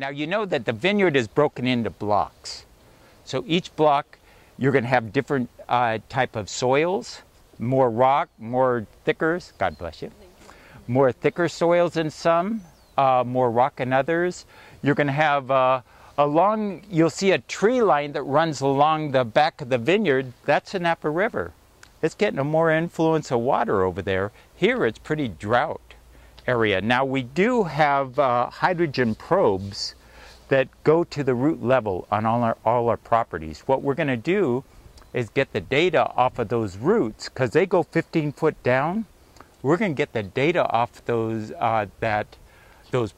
Now you know that the vineyard is broken into blocks. So each block you're going to have different type of soils, more rock, more thicker, God bless you, more thicker soils in some, more rock in others. You're going to have you'll see a tree line that runs along the back of the vineyard. That's the Napa River. It's getting a more influence of water over there. Here it's pretty drought area. Now we do have hydrogen probes that go to the root level on all our properties. What we're going to do is get the data off of those roots, because they go 15 foot down. We're going to get the data off those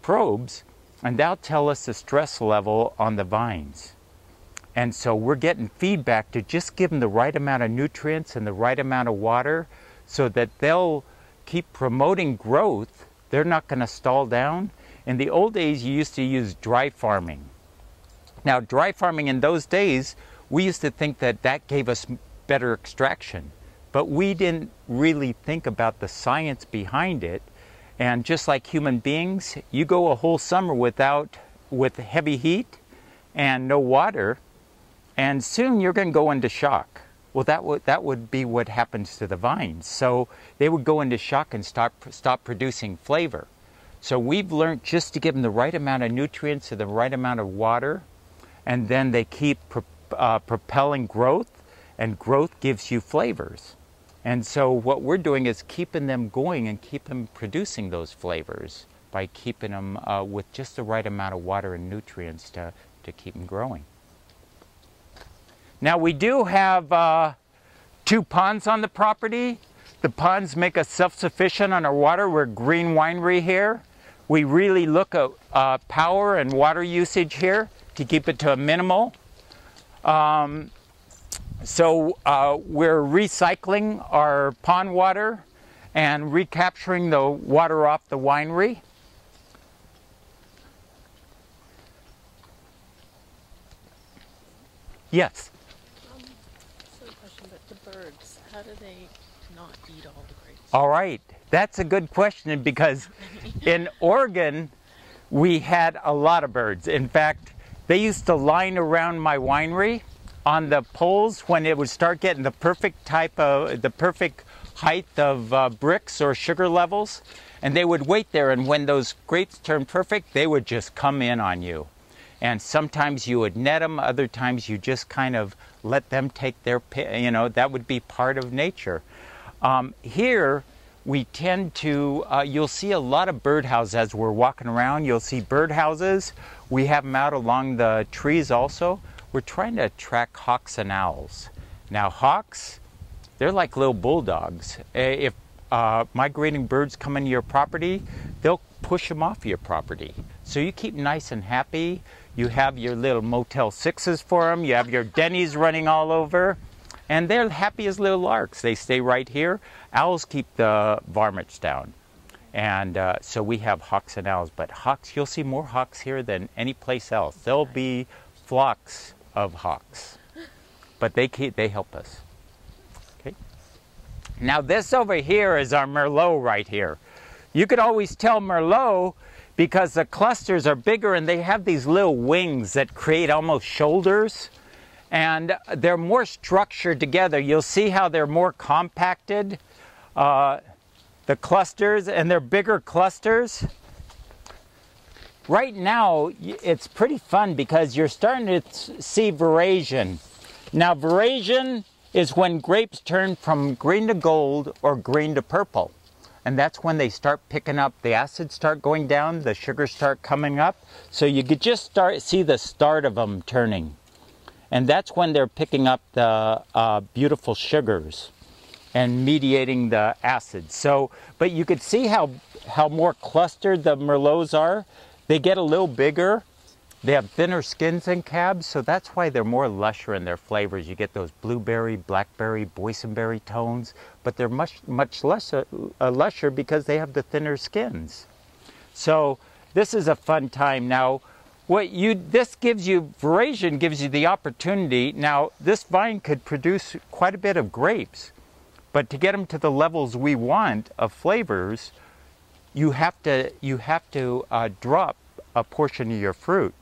probes, and that'll tell us the stress level on the vines. And so we're getting feedback to just give them the right amount of nutrients and the right amount of water so that they'll keep promoting growth. They're not going to stall down. In the old days, you used to use dry farming. Now, dry farming in those days, we used to think that that gave us better extraction. But we didn't really think about the science behind it. And just like human beings, you go a whole summer with heavy heat and no water, and soon you're going to go into shock. Well, that would be what happens to the vines. So they would go into shock and stop producing flavor. So we've learned just to give them the right amount of nutrients and the right amount of water, and then they keep propelling growth, and growth gives you flavors. And so what we're doing is keeping them going and keep them producing those flavors by keeping them with just the right amount of water and nutrients to keep them growing. Now we do have 2 ponds on the property. The ponds make us self-sufficient on our water. We're a green winery here. We really look at power and water usage here to keep it to a minimal. So we're recycling our pond water and recapturing the water off the winery. Yes? Silly question, but the birds, how do they not eat all the grapes? All right, that's a good question, because in Oregon, we had a lot of birds. In fact, they used to line around my winery on the poles when it would start getting the perfect height of bricks or sugar levels, and they would wait there, and when those grapes turned perfect, they would just come in on you. And sometimes you would net them, other times you just kind of let them take their, that would be part of nature. Here, we tend to, you'll see a lot of birdhouses as we're walking around. You'll see birdhouses. We have them out along the trees also. We're trying to attract hawks and owls. Now hawks, they're like little bulldogs. If migrating birds come into your property, they'll push them off your property. So you keep nice and happy. You have your little Motel 6s for them. You have your Denny's running all over. And they're happy as little larks. They stay right here. Owls keep the varmints down. And so we have hawks and owls. But hawks, you'll see more hawks here than any place else. There'll be flocks of hawks. But they help us. Okay. Now this over here is our Merlot right here. You could always tell Merlot because the clusters are bigger and they have these little wings that create almost shoulders. And they're more structured together. You'll see how they're more compacted, the clusters, and they're bigger clusters. Right now, it's pretty fun because you're starting to see veraison. Now, veraison is when grapes turn from green to gold or green to purple. And that's when they start picking up, the acids start going down, the sugars start coming up. So you could just see the start of them turning. And that's when they're picking up the beautiful sugars and mediating the acids. So, but you could see how more clustered the Merlots are. They get a little bigger. They have thinner skins than cabs, so that's why they're more lusher in their flavors. You get those blueberry, blackberry, boysenberry tones, but they're much lusher because they have the thinner skins. So this is a fun time. Now, this gives you, veraison gives you the opportunity. Now, this vine could produce quite a bit of grapes, but to get them to the levels we want of flavors, you have to drop a portion of your fruit.